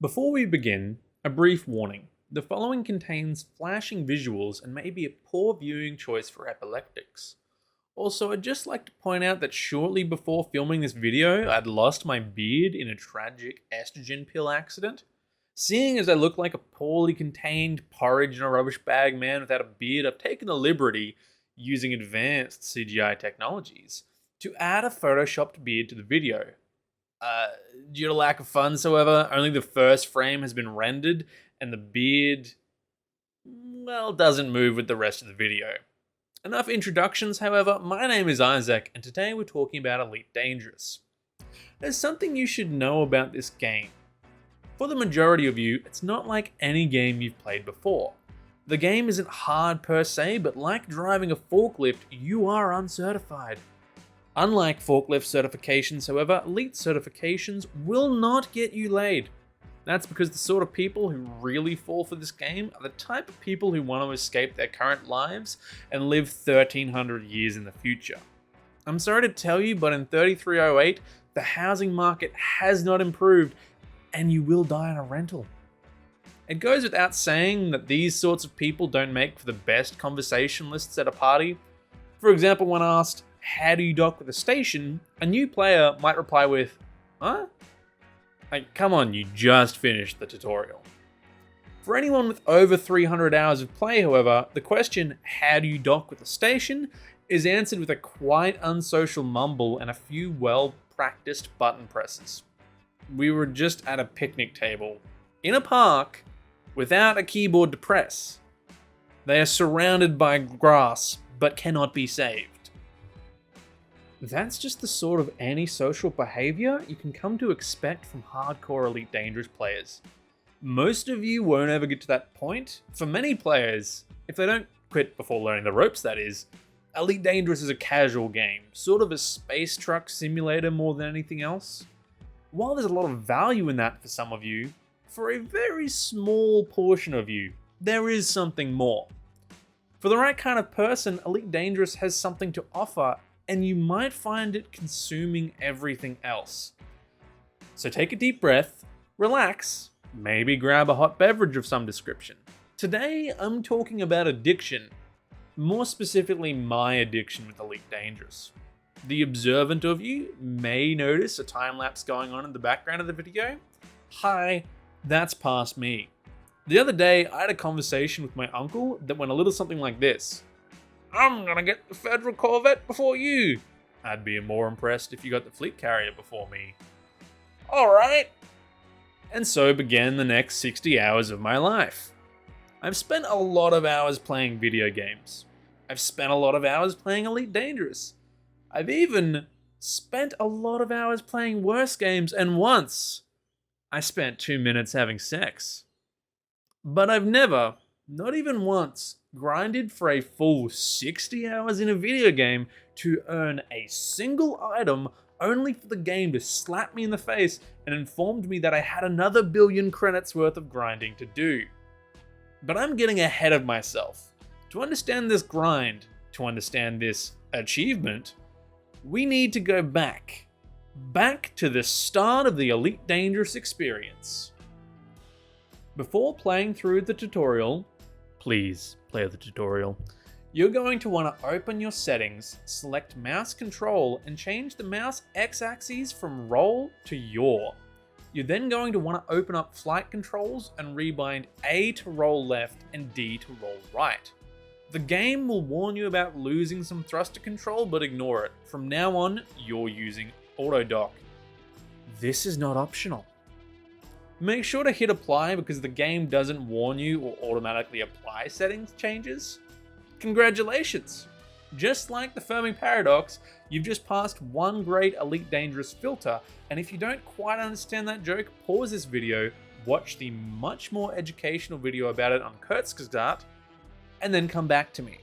Before we begin, a brief warning. The following contains flashing visuals and may be a poor viewing choice for epileptics. Also, I'd just like to point out that shortly before filming this video, I'd lost my beard in a tragic estrogen pill accident. Seeing as I look like a poorly contained porridge in a rubbish bag man without a beard, I've taken the liberty, using advanced CGI technologies, to add a photoshopped beard to the video. Due to lack of funds, however, only the first frame has been rendered, and the beard, well, doesn't move with the rest of the video. Enough introductions, however. My name is Isaac, and today we're talking about Elite Dangerous. There's something you should know about this game. For the majority of you, it's not like any game you've played before. The game isn't hard per se, but like driving a forklift, you are uncertified. Unlike forklift certifications, however, elite certifications will not get you laid. That's because the sort of people who really fall for this game are the type of people who want to escape their current lives and live 1300 years in the future. I'm sorry to tell you, but in 3308, the housing market has not improved, and you will die in a rental. It goes without saying that these sorts of people don't make for the best conversationalists at a party. For example, when asked, "How do you dock with a station?" a new player might reply with, "Huh? Like, come on, you just finished the tutorial." For anyone with over 300 hours of play, however, the question, "How do you dock with a station?" is answered with a quite unsocial mumble and a few well-practiced button presses. We were just at a picnic table, in a park, without a keyboard to press. They are surrounded by grass, but cannot be saved. That's just the sort of antisocial behavior you can come to expect from hardcore Elite Dangerous players. Most of you won't ever get to that point. For many players, if they don't quit before learning the ropes that is, Elite Dangerous is a casual game, sort of a space truck simulator more than anything else. While there's a lot of value in that for some of you, for a very small portion of you, there is something more. For the right kind of person, Elite Dangerous has something to offer, and you might find it consuming everything else. So take a deep breath, relax, maybe grab a hot beverage of some description. Today, I'm talking about addiction. More specifically, my addiction with Elite Dangerous. The observant of you may notice a time lapse going on in the background of the video. Hi, that's past me. The other day, I had a conversation with my uncle that went a little something like this. "I'm gonna get the Federal Corvette before you." I'd be more impressed if you got the Fleet Carrier before me. Alright. And so began the next 60 hours of my life. I've spent a lot of hours playing video games. I've spent a lot of hours playing Elite Dangerous. I've even spent a lot of hours playing worse games, and once, I spent 2 minutes having sex. But I've never, not even once, grinded for a full 60 hours in a video game to earn a single item only for the game to slap me in the face and informed me that I had another billion credits worth of grinding to do. But I'm getting ahead of myself. To understand this grind, to understand this achievement, we need to go back to the start of the Elite Dangerous experience. Before playing through the tutorial, please play the tutorial, you're going to want to open your settings, select mouse control, and change the mouse x-axis from roll to yaw. You're then going to want to open up flight controls and rebind A to roll left and D to roll right. The game will warn you about losing some thruster control, but ignore it. From now on, you're using auto dock. This is not optional. Make sure to hit apply because the game doesn't warn you or automatically apply settings changes. Congratulations! Just like the Fermi Paradox, you've just passed one great Elite Dangerous filter, and if you don't quite understand that joke, pause this video, watch the much more educational video about it on Kurzgesagt, and then come back to me.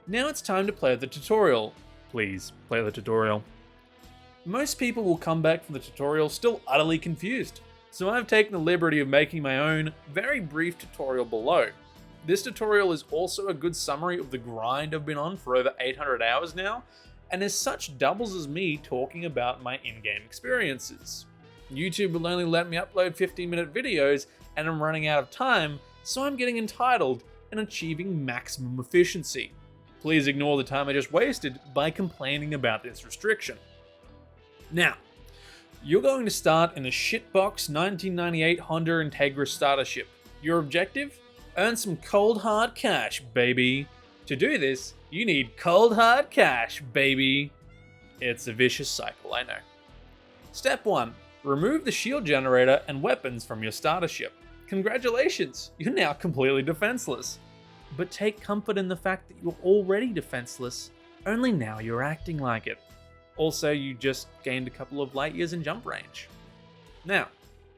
Now it's time to play the tutorial. Please, play the tutorial. Most people will come back from the tutorial still utterly confused, so I've taken the liberty of making my own very brief tutorial below. This tutorial is also a good summary of the grind I've been on for over 800 hours now, and as such doubles as me talking about my in-game experiences. YouTube will only let me upload 15-minute videos and I'm running out of time, so I'm getting entitled and achieving maximum efficiency. Please ignore the time I just wasted by complaining about this restriction. Now, you're going to start in a shitbox 1998 Honda Integra starter ship. Your objective? Earn some cold hard cash, baby. To do this, you need cold hard cash, baby. It's a vicious cycle, I know. Step 1. Remove the shield generator and weapons from your starter ship. Congratulations, you're now completely defenseless. But take comfort in the fact that you're already defenseless, only now you're acting like it. Also, you just gained a couple of light years in jump range. Now,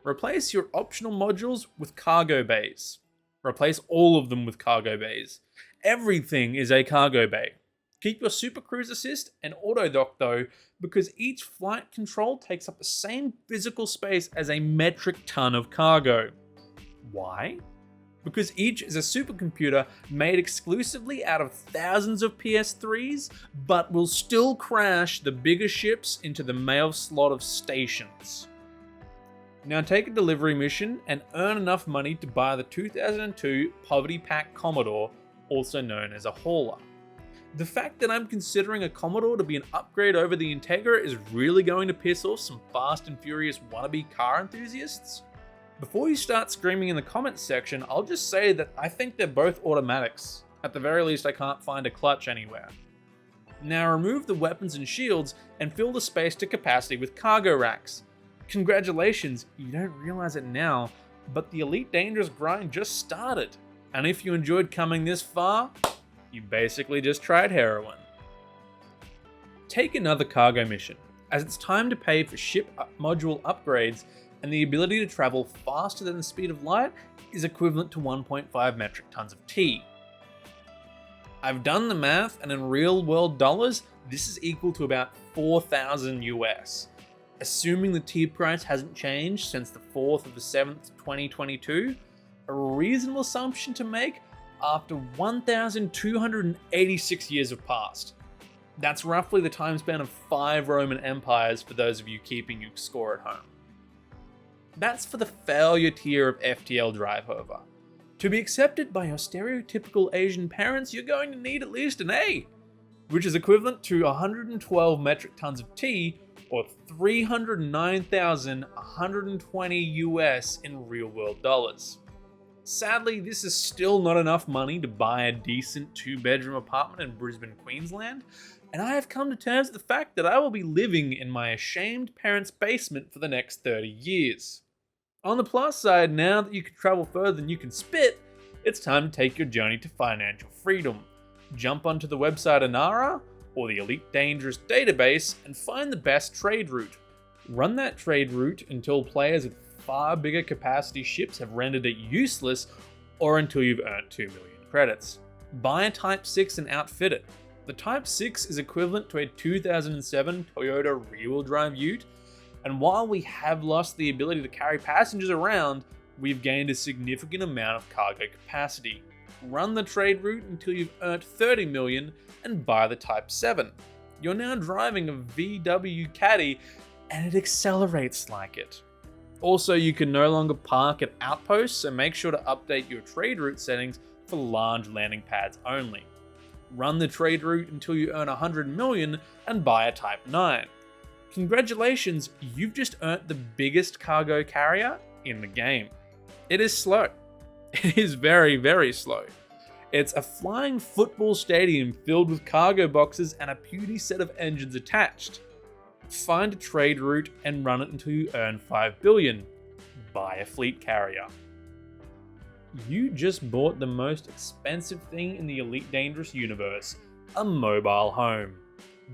replace your optional modules with cargo bays. Replace all of them with cargo bays. Everything is a cargo bay. Keep your Super Cruise Assist and Auto Dock though, because each flight control takes up the same physical space as a metric ton of cargo. Why? Because each is a supercomputer made exclusively out of thousands of PS3s, but will still crash the bigger ships into the mail slot of stations. Now take a delivery mission and earn enough money to buy the 2002 Poverty Pack Commodore, also known as a hauler. The fact that I'm considering a Commodore to be an upgrade over the Integra is really going to piss off some Fast and Furious wannabe car enthusiasts. Before you start screaming in the comments section, I'll just say that I think they're both automatics. At the very least, I can't find a clutch anywhere. Now remove the weapons and shields and fill the space to capacity with cargo racks. Congratulations, you don't realize it now, but the Elite Dangerous grind just started. And if you enjoyed coming this far, you basically just tried heroin. Take another cargo mission, as it's time to pay for ship module upgrades, and the ability to travel faster than the speed of light is equivalent to 1.5 metric tons of tea. I've done the math, and in real world dollars, this is equal to about 4,000 US. Assuming the tea price hasn't changed since the 4th of the 7th, 2022, a reasonable assumption to make after 1,286 years have passed. That's roughly the time span of 5 Roman empires for those of you keeping your score at home. That's for the failure tier of FTL Driveover. To be accepted by your stereotypical Asian parents, you're going to need at least an A, which is equivalent to 112 metric tons of tea, or 309,120 US in real world dollars. Sadly, this is still not enough money to buy a decent 2-bedroom apartment in Brisbane, Queensland, and I have come to terms with the fact that I will be living in my ashamed parents' basement for the next 30 years. On the plus side, now that you can travel further than you can spit, it's time to take your journey to financial freedom. Jump onto the website Inara or the Elite Dangerous database and find the best trade route. Run that trade route until players with far bigger capacity ships have rendered it useless, or until you've earned 2 million credits. Buy a Type 6 and outfit it. The Type 6 is equivalent to a 2007 Toyota rear-wheel drive ute, and while we have lost the ability to carry passengers around, we've gained a significant amount of cargo capacity. Run the trade route until you've earned 30 million and buy the Type 7. You're now driving a VW Caddy and it accelerates like it. Also, you can no longer park at outposts, so make sure to update your trade route settings for large landing pads only. Run the trade route until you earn 100 million and buy a Type 9. Congratulations, you've just earned the biggest cargo carrier in the game. It is slow. It is very, very slow. It's a flying football stadium filled with cargo boxes and a puny set of engines attached. Find a trade route and run it until you earn 5 billion. Buy a fleet carrier. You just bought the most expensive thing in the Elite Dangerous universe, a mobile home.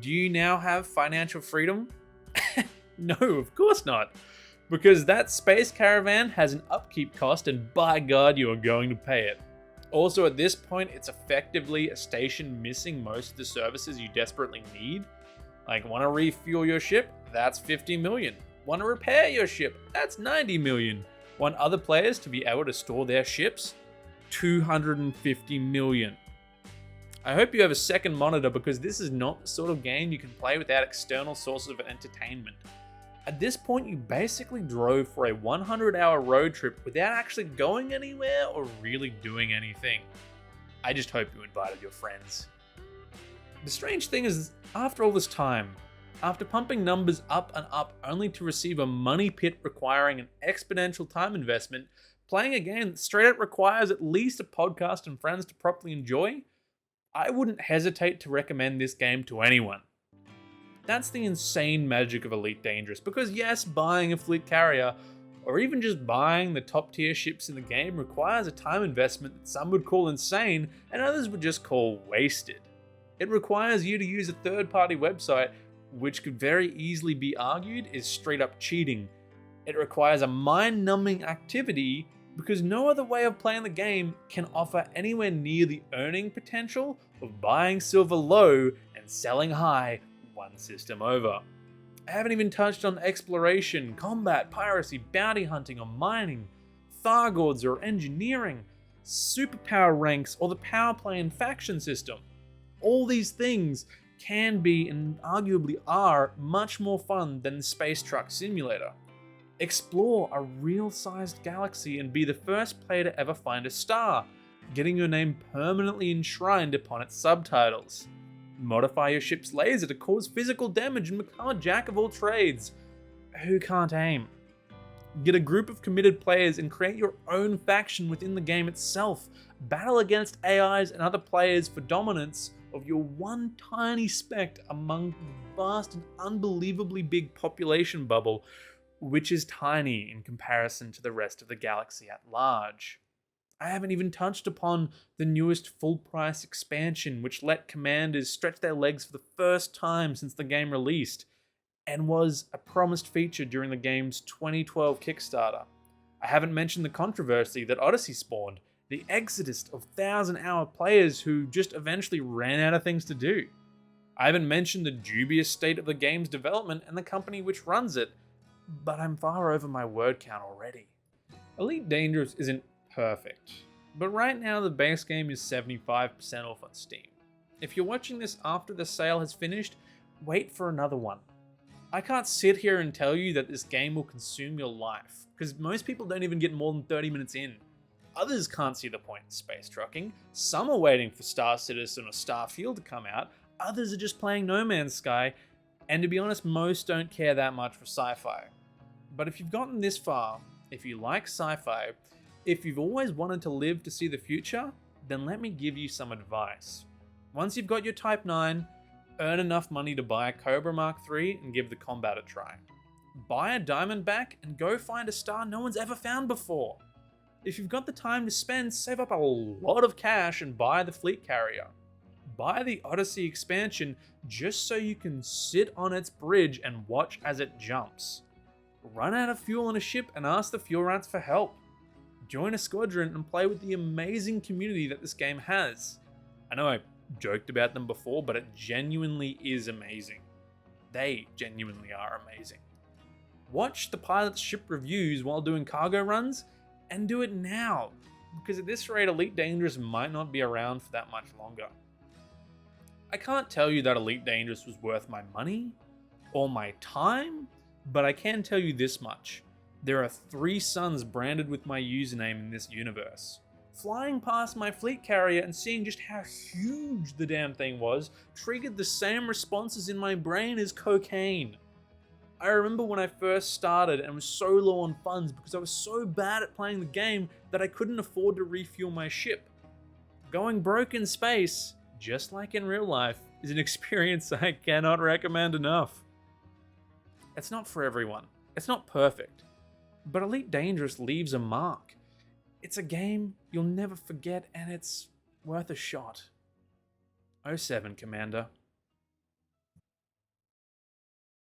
Do you now have financial freedom? No, of course not. Because that space caravan has an upkeep cost and by God you are going to pay it. Also at this point, it's effectively a station missing most of the services you desperately need. Like, want to refuel your ship? That's 50 million. Want to repair your ship? That's 90 million. Want other players to be able to store their ships? 250 million. I hope you have a second monitor because this is not the sort of game you can play without external sources of entertainment. At this point, you basically drove for a 100-hour road trip without actually going anywhere or really doing anything. I just hope you invited your friends. The strange thing is, after all this time, after pumping numbers up and up only to receive a money pit requiring an exponential time investment, playing a game that straight up requires at least a podcast and friends to properly enjoy, I wouldn't hesitate to recommend this game to anyone. That's the insane magic of Elite Dangerous, because yes, buying a fleet carrier, or even just buying the top tier ships in the game, requires a time investment that some would call insane and others would just call wasted. It requires you to use a third-party website, which could very easily be argued is straight up cheating. It requires a mind-numbing activity because no other way of playing the game can offer anywhere near the earning potential of buying silver low and selling high one system over. I haven't even touched on exploration, combat, piracy, bounty hunting, or mining, Thargoids or engineering, superpower ranks, or the power play and faction system. All these things can be and arguably are much more fun than Space Truck Simulator. Explore a real-sized galaxy and be the first player to ever find a star, getting your name permanently enshrined upon its subtitles. Modify your ship's laser to cause physical damage and become a jack of all trades. Who can't aim? Get a group of committed players and create your own faction within the game itself. Battle against AIs and other players for dominance of your one tiny speck among the vast and unbelievably big population bubble, which is tiny in comparison to the rest of the galaxy at large. I haven't even touched upon the newest full-price expansion, which let commanders stretch their legs for the first time since the game released, and was a promised feature during the game's 2012 Kickstarter. I haven't mentioned the controversy that Odyssey spawned, the exodus of 1,000-hour players who just eventually ran out of things to do. I haven't mentioned the dubious state of the game's development and the company which runs it, but I'm far over my word count already. Elite Dangerous isn't perfect, but right now the base game is 75% off on Steam. If you're watching this after the sale has finished, wait for another one. I can't sit here and tell you that this game will consume your life, because most people don't even get more than 30 minutes in. Others can't see the point in space trucking, some are waiting for Star Citizen or Starfield to come out, others are just playing No Man's Sky, and to be honest, most don't care that much for sci-fi. But if you've gotten this far, if you like sci-fi, if you've always wanted to live to see the future, then let me give you some advice. Once you've got your Type 9, earn enough money to buy a Cobra Mark III and give the combat a try. Buy a Diamondback and go find a star no one's ever found before. If you've got the time to spend, save up a lot of cash and buy the fleet carrier. Buy the Odyssey expansion just so you can sit on its bridge and watch as it jumps. Run out of fuel on a ship and ask the fuel rats for help. Join a squadron and play with the amazing community that this game has. I know I joked about them before, but it genuinely is amazing. They genuinely are amazing. Watch the pilot's ship reviews while doing cargo runs, and do it now, because at this rate Elite Dangerous might not be around for that much longer. I can't tell you that Elite Dangerous was worth my money, or my time, but I can tell you this much. There are 3 suns branded with my username in this universe. Flying past my fleet carrier and seeing just how huge the damn thing was triggered the same responses in my brain as cocaine. I remember when I first started and was so low on funds because I was so bad at playing the game that I couldn't afford to refuel my ship. Going broke in space, just like in real life, is an experience I cannot recommend enough. It's not for everyone. It's not perfect. But Elite Dangerous leaves a mark. It's a game you'll never forget, and it's worth a shot. 07, Commander.